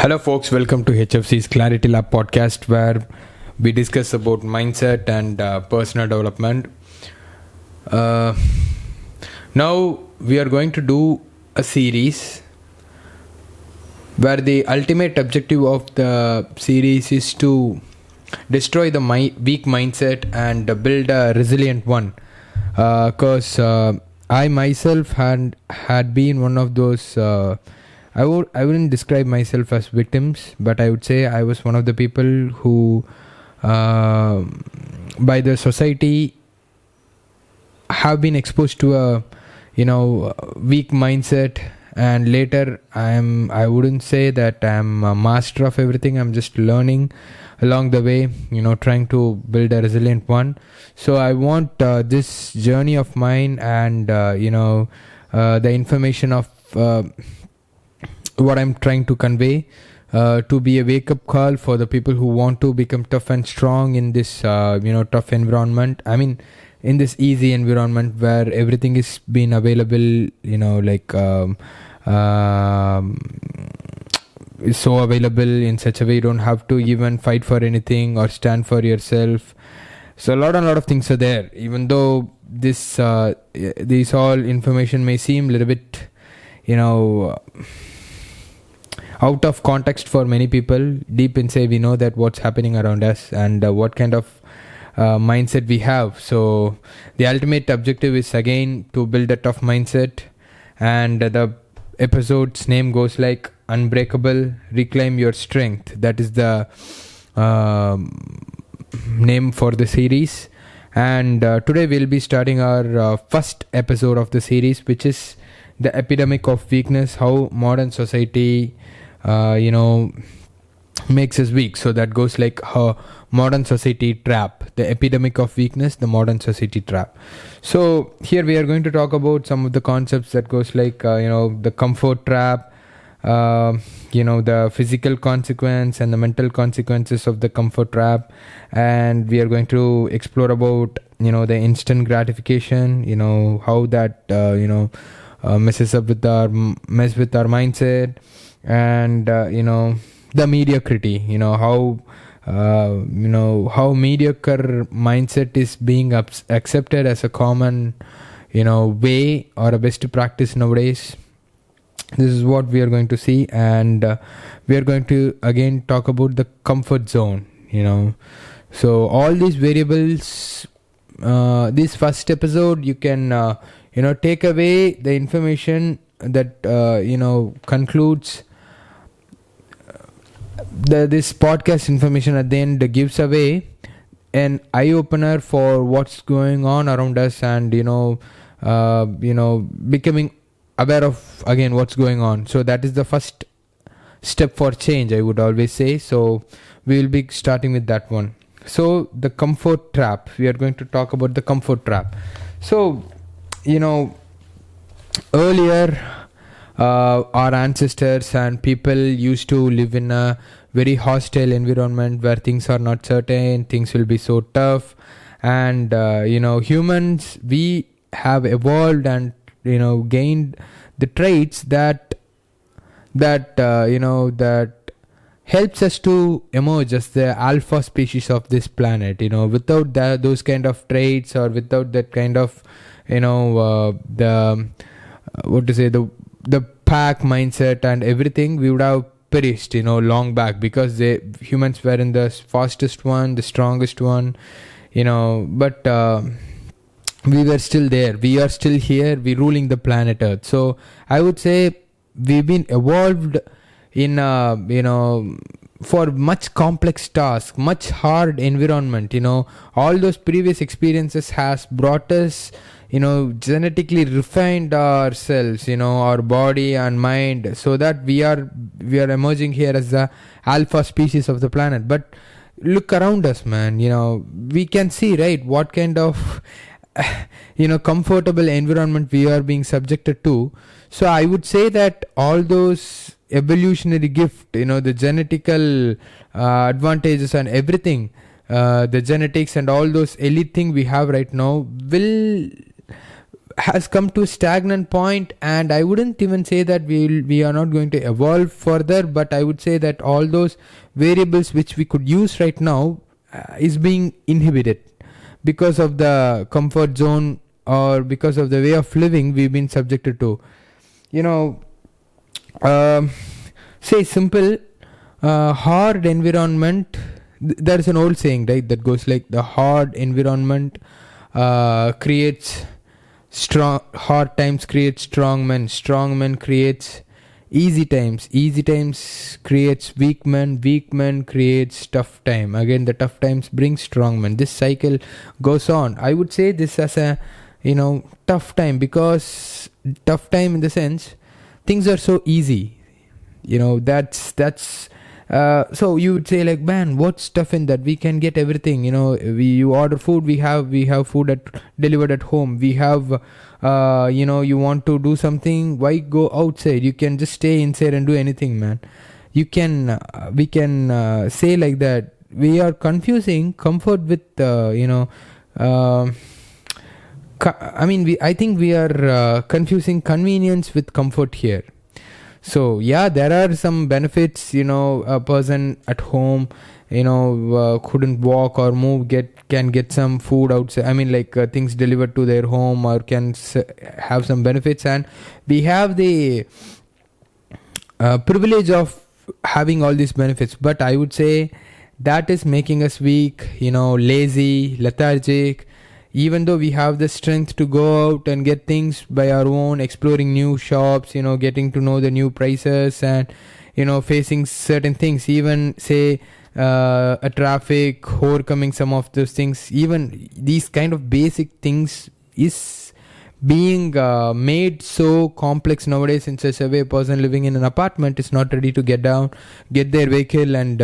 Hello folks, welcome to HFC's Clarity Lab podcast where we discuss about mindset and personal development. Now we are going to do a series where the ultimate objective of the series is to destroy the weak mindset and build a resilient one. Because I myself had been one of those I wouldn't describe myself as victims, but I would say I was one of the people who by the society have been exposed to a weak mindset, and later I wouldn't say that I'm a master of everything. I'm just learning along the way, trying to build a resilient one. So I want this journey of mine and the information of what I'm trying to convey to be a wake-up call for the people who want to become tough and strong in this tough environment. I mean, in this easy environment where everything is being available, is so available in such a way you don't have to even fight for anything or stand for yourself. So a lot of things are there. Even though this all information may seem a little bit out of context for many people, deep inside we know that what's happening around us and what kind of mindset we have. So the ultimate objective is again to build a tough mindset, and the episode's name goes like Unbreakable, Reclaim Your Strength. That is the name for the series. And today we'll be starting our first episode of the series, which is the epidemic of weakness, how modern society makes us weak. So that goes like modern society trap, the epidemic of weakness, the modern society trap. So here we are going to talk about some of the concepts that goes like the comfort trap, the physical consequence and the mental consequences of the comfort trap, and we are going to explore about the instant gratification, how that messes up with our mindset, and the mediocrity, how mediocre mindset is being accepted as a common way or a best practice nowadays. This is what we are going to see, and we are going to again talk about the comfort zone. So all these variables, this first episode you can take away the information that concludes this podcast information at the end gives away an eye-opener for what's going on around us, and becoming aware of again what's going on. So that is the first step for change, I would always say. So we will be starting with that one. So the comfort trap, we are going to talk about the comfort trap. So earlier our ancestors and people used to live in a very hostile environment where things are not certain, things will be so tough, and humans, we have evolved and gained the traits that helps us to emerge as the alpha species of this planet. Without those kind of traits, or without that kind of the pack mindset and everything, we would have perished long back, because humans were in the fastest one, the strongest one, but we were still there, we are still here, we ruling the planet Earth. So I would say we've been evolved in for much complex tasks, much hard environment. All those previous experiences has brought us genetically refined ourselves, our body and mind, so that we are emerging here as the alpha species of the planet. But look around us, man, we can see, right, what kind of comfortable environment we are being subjected to. So I would say that all those evolutionary gift, the genetical advantages and everything, the genetics and all those elite thing we have right now will has come to a stagnant point, and I wouldn't even say that we are not going to evolve further, but I would say that all those variables which we could use right now is being inhibited because of the comfort zone or because of the way of living we've been subjected to. You know, say simple, hard environment. There is an old saying, right, that goes like, the hard environment creates strong, hard times create strong men creates easy times creates weak men creates tough time, again the tough times bring strong men. This cycle goes on. I would say this as a, tough time, because tough time in the sense things are so easy, that's so you would say like, man, what's tough in that? We can get everything, you order food, we have food delivered at home. We have you want to do something, why go outside? You can just stay inside and do anything, man. We can say like that. We are confusing comfort with I think we are confusing convenience with comfort here. So yeah, there are some benefits. A person at home, couldn't walk or move, can get some food outside. Things delivered to their home, or can have some benefits, and we have the privilege of having all these benefits. But I would say that is making us weak, lazy, lethargic. Even though we have the strength to go out and get things by our own, exploring new shops, getting to know the new prices, and facing certain things, even say a traffic, overcoming some of those things, even these kind of basic things is being made so complex nowadays in such a way. A person living in an apartment is not ready to get their vehicle and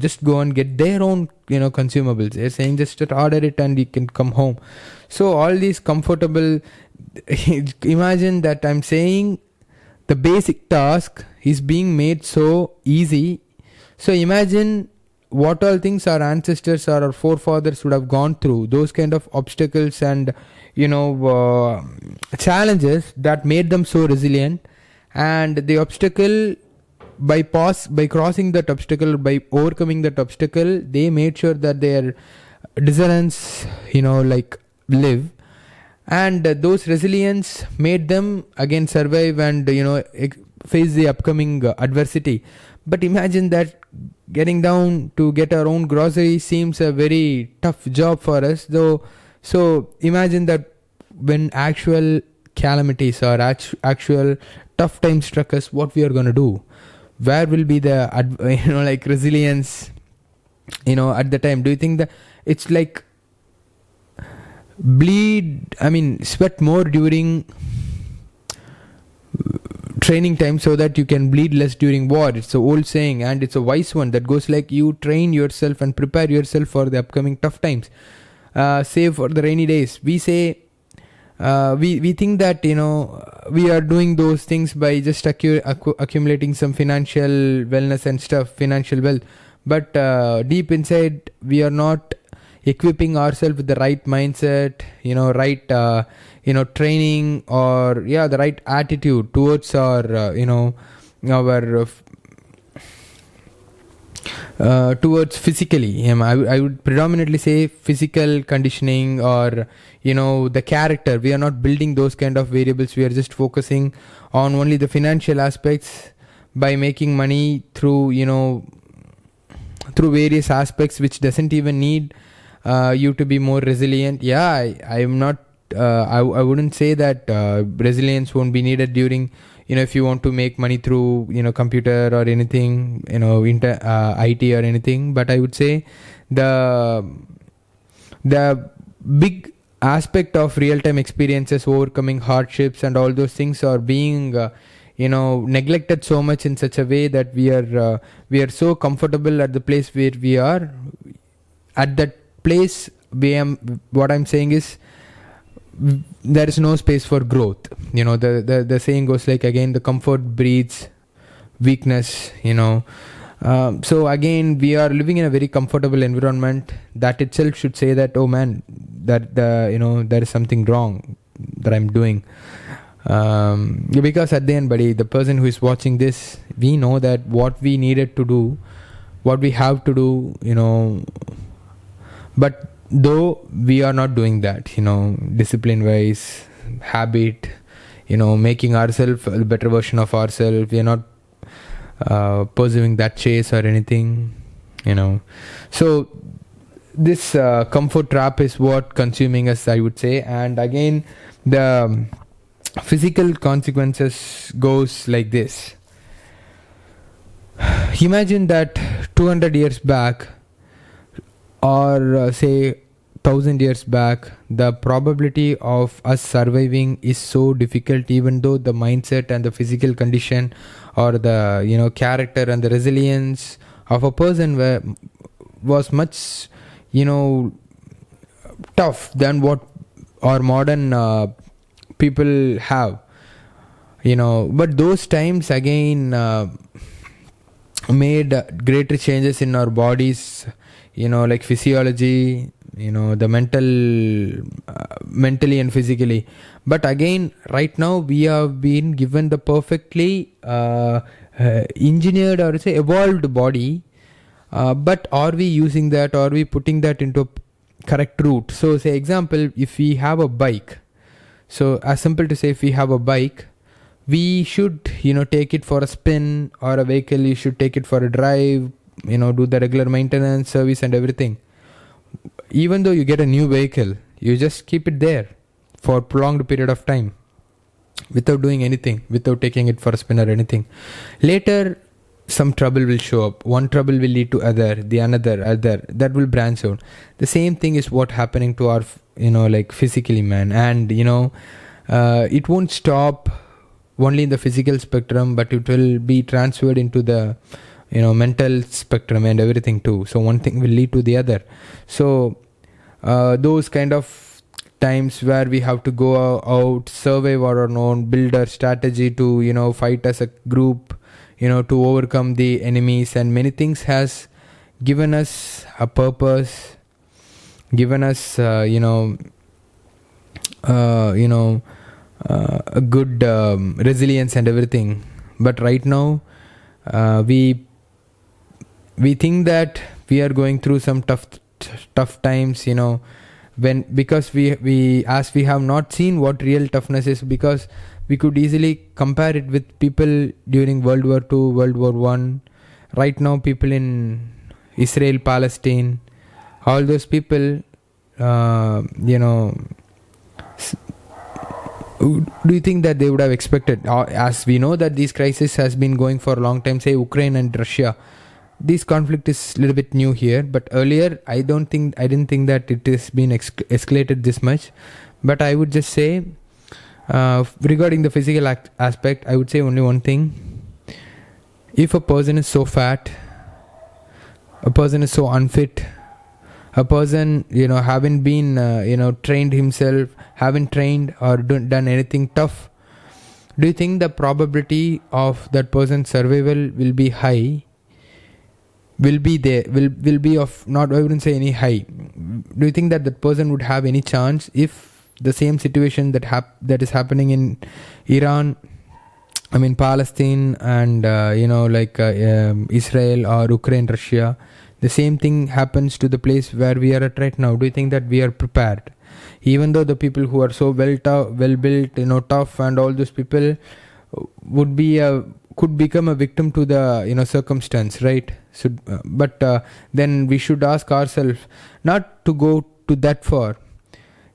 just go and get their own consumables. They're saying just order it and you can come home. So all these comfortable imagine that I'm saying the basic task is being made so easy. So imagine what all things our ancestors or our forefathers would have gone through, those kind of obstacles and challenges that made them so resilient. And the obstacle, by crossing that obstacle, by overcoming that obstacle, they made sure that their resilience live, and those resilience made them again survive and face the upcoming adversity. But imagine that getting down to get our own groceries seems a very tough job for us, though. So imagine that when actual calamities or actual tough times struck us, what we are going to do? Where will be the resilience at the time? Do you think that it's like sweat more during training time so that you can bleed less during war? It's an old saying, and it's a wise one that goes like, you train yourself and prepare yourself for the upcoming tough times. Save for the rainy days. We say we think that we are doing those things by just accumulating some financial wellness and stuff, financial wealth, but deep inside we are not equipping ourselves with the right mindset, right training, or the right attitude towards our towards physically. I would predominantly say physical conditioning, or the character. We are not building those kind of variables. We are just focusing on only the financial aspects by making money through through various aspects which doesn't even need you to be more resilient. I'm not I wouldn't say that resilience won't be needed during if you want to make money through computer or anything, IT or anything. But I would say the big aspect of real-time experiences, overcoming hardships and all those things are being neglected so much in such a way that we are so comfortable at the place where we are. At that place, what I'm saying is, there is no space for growth. The saying goes like, again, the comfort breeds weakness. So again, we are living in a very comfortable environment. That itself should say that, oh man, that there is something wrong. that I'm doing. Because at the end, buddy, the person who is watching this, we know that what we needed to do, what we have to do, but though we are not doing that, discipline wise, habit, making ourselves a better version of ourselves, we are not pursuing that chase or anything, so this comfort trap is what consuming us, I would say. And again, the physical consequences goes like this. Imagine that 200 years back, or say 1000 years back, the probability of us surviving is so difficult, even though the mindset and the physical condition, or the character and the resilience of a person was much tough than what our modern people have, but those times again made greater changes in our bodies, like physiology, the mentally and physically. But again, right now we have been given the perfectly engineered, or say evolved body, but are we using that? Are we putting that into a correct route? So say example, if we have a bike, so as simple to say, if we have a bike, we should take it for a spin, or a vehicle, you should take it for a drive, do the regular maintenance, service and everything. Even though you get a new vehicle, you just keep it there for a prolonged period of time without doing anything, without taking it for a spin or anything. Later some trouble will show up. One trouble will lead to other, that will branch out. The same thing is what happening to our like physically, man. And it won't stop only in the physical spectrum, but it will be transferred into the mental spectrum and everything too. So one thing will lead to the other. So those kind of times where we have to go out, survive our own, build our strategy to fight as a group, to overcome the enemies, and many things has given us a purpose, given us a good resilience and everything. But right now we think that we are going through some tough times, because we as we have not seen what real toughness is, because we could easily compare it with people during World War II, World War I. Right now, people in Israel, Palestine, all those people, do you think that they would have expected? As we know that this crisis has been going for a long time, say Ukraine and Russia, this conflict is a little bit new here, but earlier I didn't think that it has been escalated this much. But I would just say, regarding the physical aspect, I would say only one thing. If a person is so fat, a person is so unfit, a person haven't been trained himself, haven't trained or done anything tough, do you think the probability of that person's survival will be high? Will be there, will be of, not, I wouldn't say any high. Do you think that that person would have any chance if the same situation that is happening in Iran, Palestine, and Israel or Ukraine, Russia, the same thing happens to the place where we are at right now? Do you think that we are prepared? Even though the people who are so well built, tough, and all those people could become a victim to the circumstance, right? So, but then we should ask ourselves not to go to that far.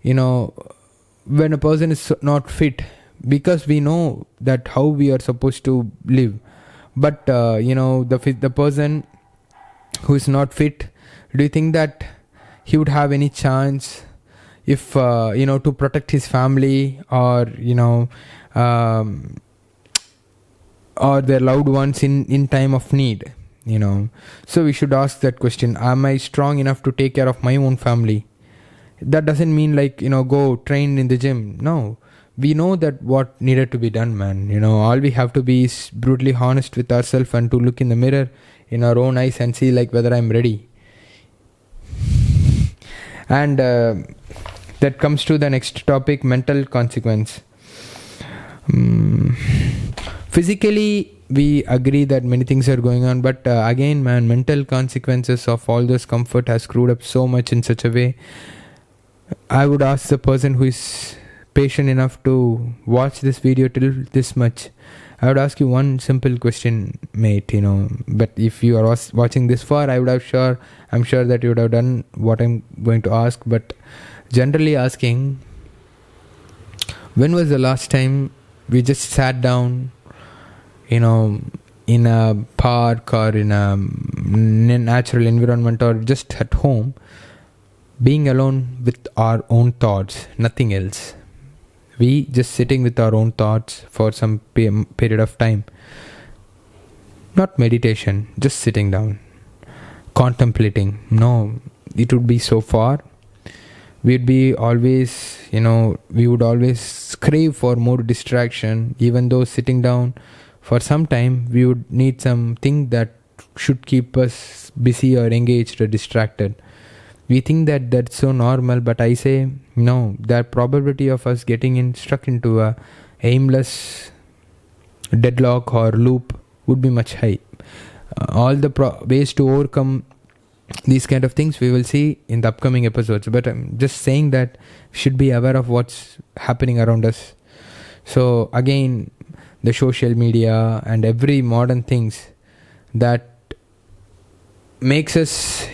When a person is not fit, because we know that how we are supposed to live, but the person who is not fit, do you think that he would have any chance if to protect his family, or or their loved ones in time of need? So we should ask that question: am I strong enough to take care of my own family? That doesn't mean go train in the gym. No, we know that what needed to be done, man. All we have to be is brutally honest with ourselves, and to look in the mirror in our own eyes and see whether I'm ready. And the that comes to the next topic, mental consequence. Physically we agree that many things are going on, but again, man, mental consequences of all this comfort has screwed up so much in such a way. I would ask the person who is patient enough to watch this video till this much, I would ask you one simple question, mate, but if you are watching this far, I'm sure that you would have done what I'm going to ask. But generally asking, when was the last time we just sat down, in a park or in a natural environment, or just at home, being alone with our own thoughts, nothing else. We just sitting with our own thoughts for some period of time. Not meditation, just sitting down, contemplating. No, it would be so far. We would always crave for more distraction. Even though sitting down for some time, we would need something that should keep us busy or engaged or distracted. We think that that's so normal, but I say no. The probability of us getting stuck into a aimless deadlock or loop would be much high. All the ways to overcome these kind of things we will see in the upcoming episodes, but I'm just saying that we should be aware of what's happening around us. So again, the social media and every modern things that makes us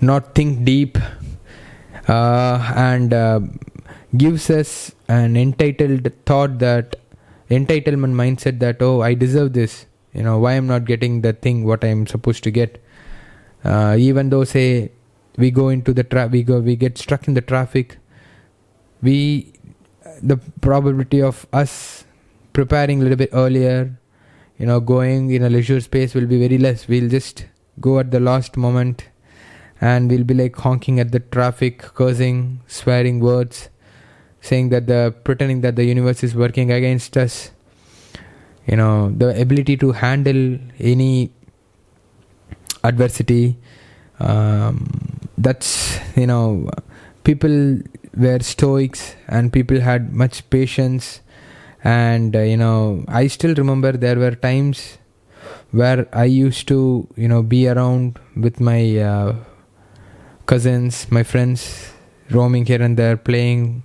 not think deep, and gives us an entitlement mindset that, oh, I deserve this, why I'm not getting the thing what I'm supposed to get. Even though, say, we go into the we get stuck in the traffic, the probability of us preparing a little bit earlier, going in a leisure space will be very less. We'll just go at the last moment and we'll be like honking at the traffic, cursing, swearing words, saying that pretending that the universe is working against us. The ability to handle any adversity, that's people were stoics and people had much patience. And I still remember there were times where I used to be around with my cousins, my friends, roaming here and there, playing.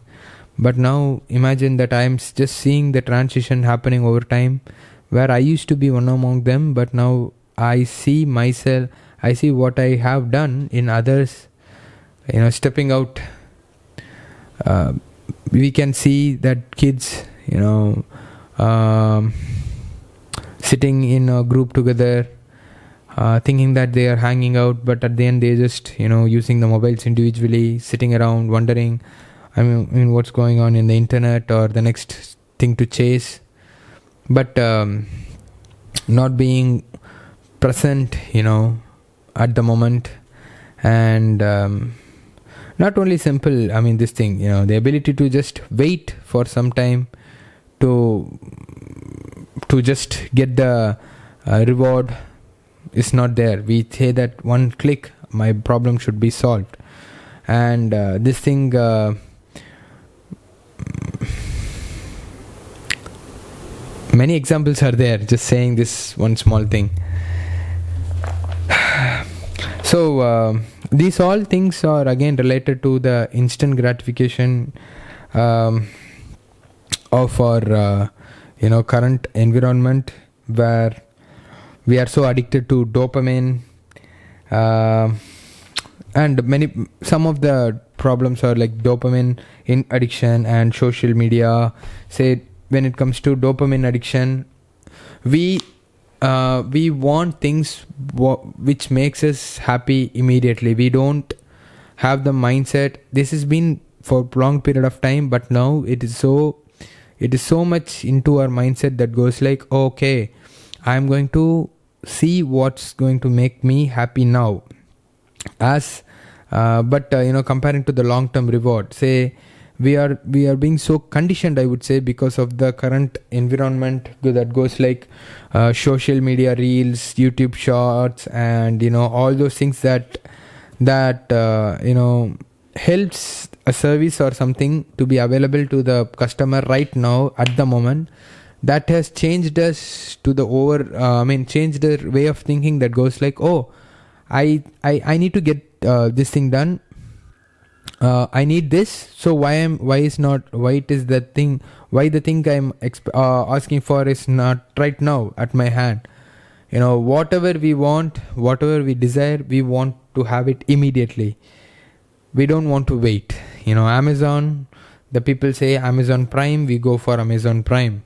But now imagine that I'm just seeing the transition happening over time, where I used to be one among them, but now I see myself, I see what I have done in others, stepping out. We can see that kids sitting in a group together, thinking that they are hanging out, but at the end they're just using the mobiles individually, sitting around wondering what's going on in the internet or the next thing to chase, but not being present at the moment. And not only simple, this thing, the ability to just wait for some time to just get the reward is not there. We say that one click my problem should be solved, and this thing many examples are there, just saying this one small thing. So these all things are again related to the instant gratification of our current environment, where we are so addicted to dopamine, and some of the problems are like dopamine in addiction and social media. Say, when it comes to dopamine addiction, we want things which makes us happy immediately. We don't have the mindset. This has been for a long period of time, but now it is so much into our mindset that goes like, okay, I'm going to see what's going to make me happy now, but comparing to the long term reward. Say, we are being so conditioned, I would say, because of the current environment that goes like social media reels, YouTube shorts, and all those things that that helps a service or something to be available to the customer right now at the moment, that has changed us to the changed the way of thinking that goes like, oh, I need to get this thing done. I need this, so why it is that thing, why the thing I'm asking for is not right now at my hand. Whatever we want, whatever we desire, we want to have it immediately. We don't want to wait. Amazon, the people say Amazon Prime, we go for Amazon Prime.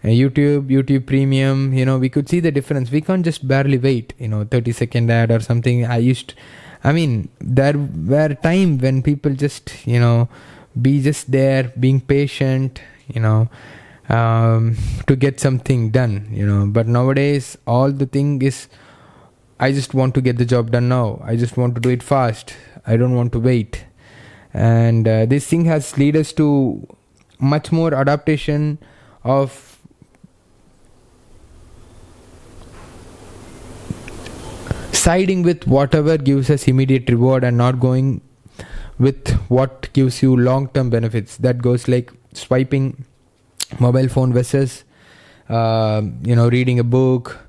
YouTube Premium, we could see the difference. We can't just barely wait 30-second ad or something. There were time when people just be just there being patient to get something done, but nowadays all the thing is, I just want to get the job done now, I just want to do it fast, I don't want to wait. And this thing has led us to much more adaptation of siding with whatever gives us immediate reward and not going with what gives you long-term benefits. That goes like swiping mobile phone versus reading a book,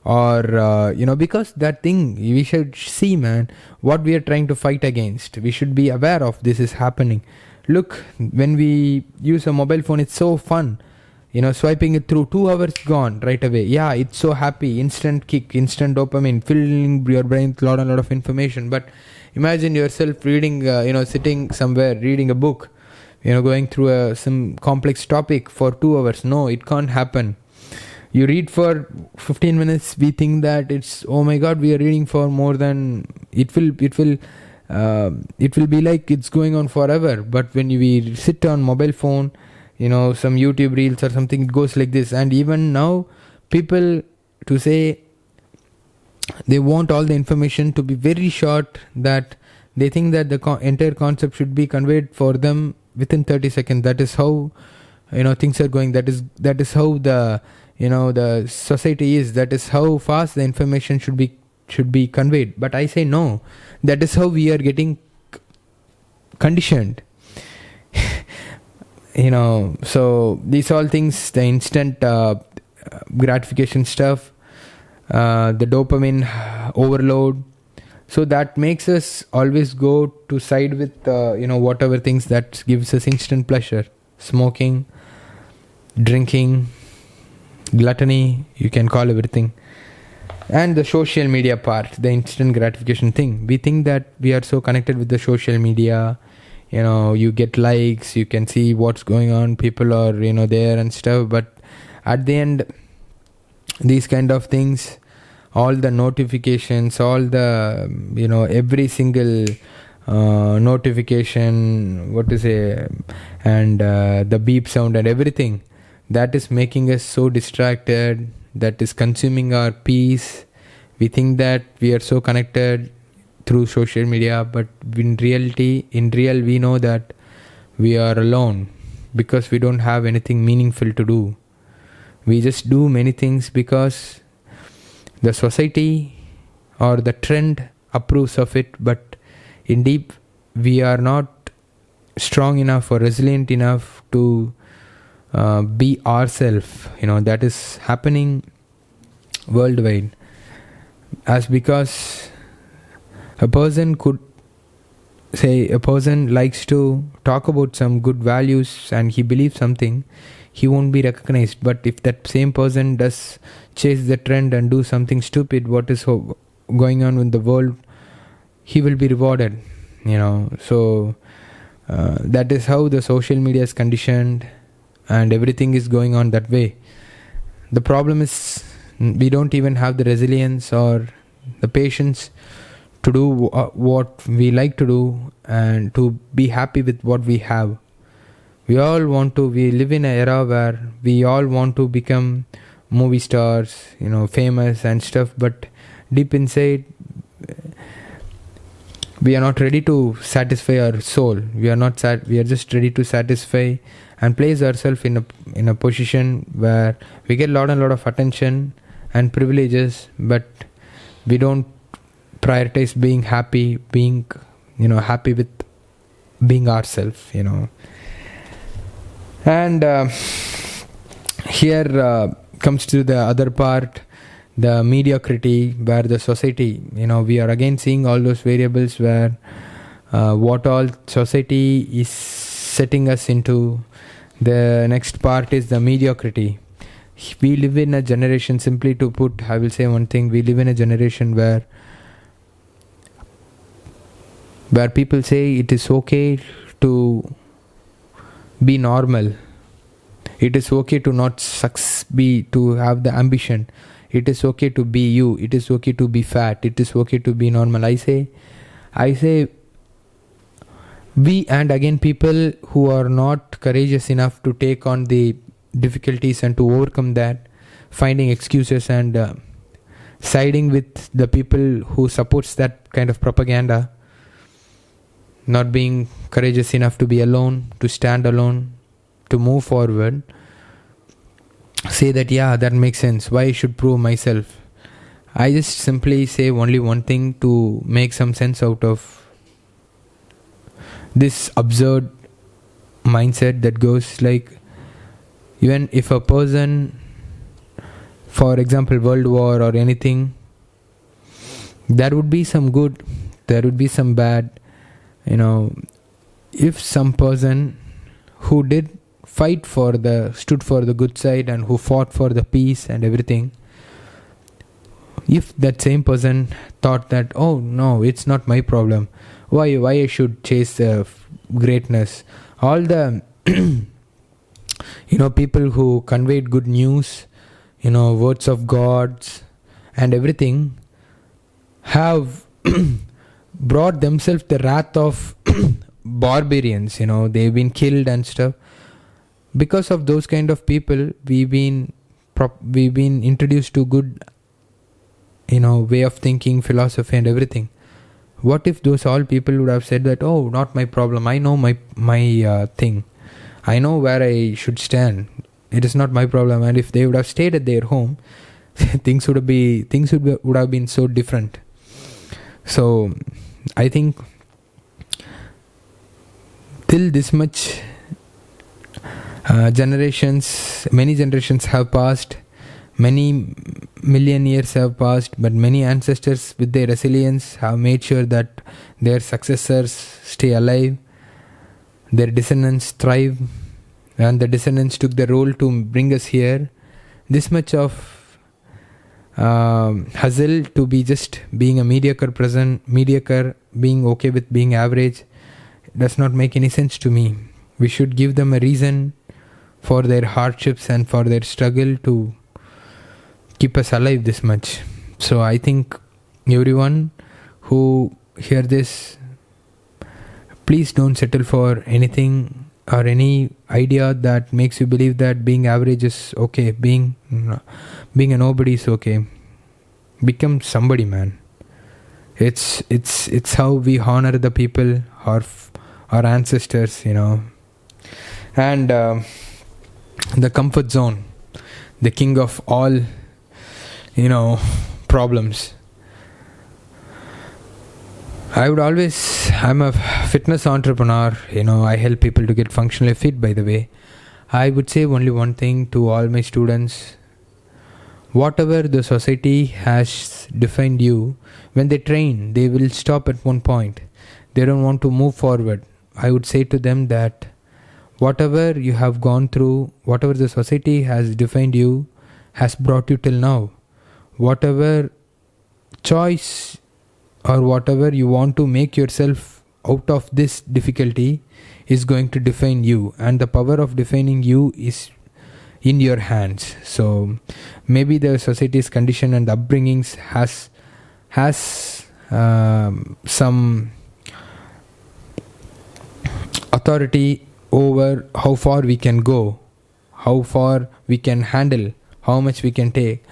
or because that thing we should see, man, what we are trying to fight against. We should be aware of this is happening. Look, when we use a mobile phone, it's so fun. Swiping it through, 2 hours gone right away. Yeah, it's so happy, instant kick, instant dopamine, filling your brain with a lot of information. But imagine yourself reading, sitting somewhere reading a book, going through some complex topic for 2 hours. No, it can't happen. You read for 15 minutes, we think that it's, oh my god, we are reading for more than, it will be like it's going on forever. But when we sit on mobile phone, some YouTube reels or something, it goes like this. And even now, people to say they want all the information to be very short, that they think that the entire concept should be conveyed for them within 30 seconds. That is how things are going. That is how the the society is. That is how fast the information should be conveyed. But I say no, that is how we are getting conditioned. So these all things, the instant gratification stuff, the dopamine overload, so that makes us always go to side with whatever things that gives us instant pleasure. Smoking, drinking, gluttony, you can call everything. And the social media part, the instant gratification thing. We think that we are so connected with the social media. You get likes, you can see what's going on, people are there and stuff. But at the end, these kind of things, all the notifications, all the every single notification, and the beep sound and everything, that is making us so distracted, that is consuming our peace. We think that we are so connected through social media, but in real we know that we are alone, because we don't have anything meaningful to do. We just do many things because the society or the trend approves of it, but in deep we are not strong enough or resilient enough to be ourselves. That is happening worldwide, as because a person likes to talk about some good values and he believes something, he won't be recognized. But if that same person does chase the trend and do something stupid, what is going on in the world, he will be rewarded. So that is how the social media is conditioned, and everything is going on that way. The problem is we don't even have the resilience or the patience to do what we like to do, and to be happy with what we have. We live in an era where we all want to become movie stars, famous and stuff, but deep inside we are not ready to satisfy our soul. We are just ready to satisfy and place ourselves in a position where we get a lot of attention and privileges, but we don't prioritize being happy, being happy with being ourselves, and here comes to the other part, the mediocrity, where the society, we are again seeing all those variables where what all society is setting us into. The next part is the mediocrity. We live in a generation, simply to put, I will say one thing, we live in a generation where people say it is okay to be normal. It is okay to not to have the ambition. It is okay to be you. It is okay to be fat. It is okay to be normal. I say we, and again people who are not courageous enough to take on the difficulties and to overcome that, finding excuses and siding with the people who supports that kind of propaganda, not being courageous enough to be alone, to stand alone, to move forward, say that that makes sense, why I should prove myself. I just simply say only one thing to make some sense out of this absurd mindset that goes like, even if a person, for example world war or anything, there would be some good, there would be some bad. If some person who did stood for the good side and who fought for the peace and everything, if that same person thought that, oh no, it's not my problem, why I should chase greatness, all the people who conveyed good news, words of gods and everything, have brought themselves the wrath of barbarians. They've been killed and stuff. Because of those kind of people, we've been introduced to good way of thinking, philosophy and everything. What if those all people would have said that, oh, not my problem, I know my thing, I know where I should stand, it is not my problem. And if they would have stayed at their home, things would have been so different. So I think till this much many generations have passed, many million years have passed, but many ancestors with their resilience have made sure that their successors stay alive, their descendants thrive, and the descendants took the role to bring us here. This much of hustle to be just being a mediocre, being okay with being average, does not make any sense to me. We should give them a reason for their hardships and for their struggle to keep us alive this much. So I think everyone who hear this, please don't settle for anything or any idea that makes you believe that being average is okay, being a nobody is okay. Become somebody, man. It's how we honor the people, our ancestors, and the comfort zone, the king of all problems. I'm a fitness entrepreneur, I help people to get functionally fit, by the way. I would say only one thing to all my students: whatever the society has defined you, when they train, they will stop at one point. They don't want to move forward. I would say to them that whatever you have gone through, whatever the society has defined you, has brought you till now. Whatever choice or whatever you want to make yourself out of this difficulty is going to define you, and the power of defining you is in your hands. So maybe the society's condition and upbringings has some authority over how far we can go, how far we can handle, how much we can take.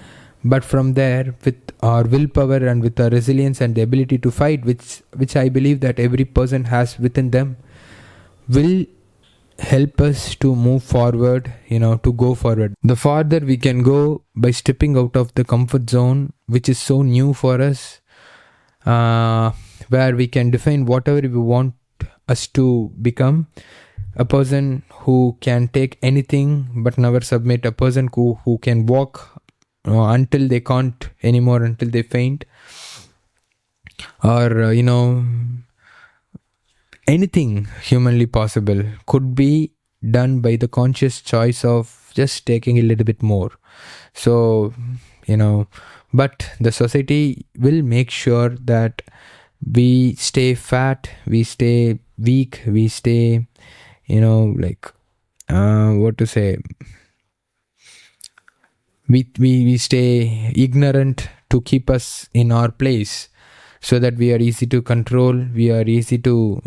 But from there, with our willpower and with our resilience and the ability to fight, which I believe that every person has within them, will help us to move forward, to go forward. The farther we can go by stepping out of the comfort zone, which is so new for us, where we can define whatever we want us to become. A person who can take anything but never submit, a person who can walk until they can't anymore, until they faint, or anything humanly possible could be done by the conscious choice of just taking a little bit more. So but the society will make sure that we stay fat, we stay weak, we stay what to say, we stay ignorant to keep us in our place, so that we are easy to control, we are easy to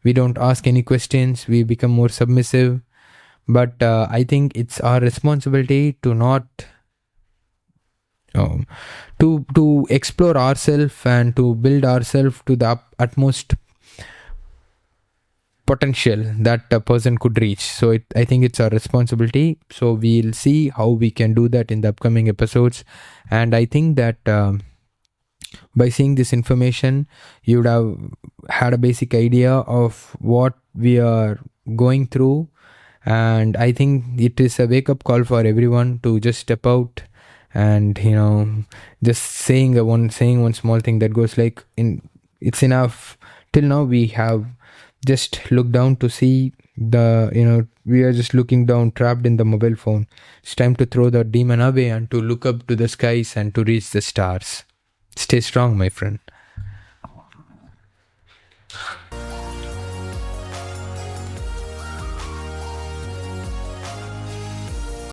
we don't ask any questions, we become more submissive. But I think it's our responsibility to not to explore ourselves and to build ourselves to the utmost potential that a person could reach. So I think it's our responsibility. So we'll see how we can do that in the upcoming episodes. And I think that by seeing this information, you would have had a basic idea of what we are going through. And I think it is a wake-up call for everyone to just step out and just saying one small thing that goes like, it's enough. Till now we have just looked down to see we are just looking down, trapped in the mobile phone. It's time to throw the demon away and to look up to the skies and to reach the stars. Stay strong, my friend.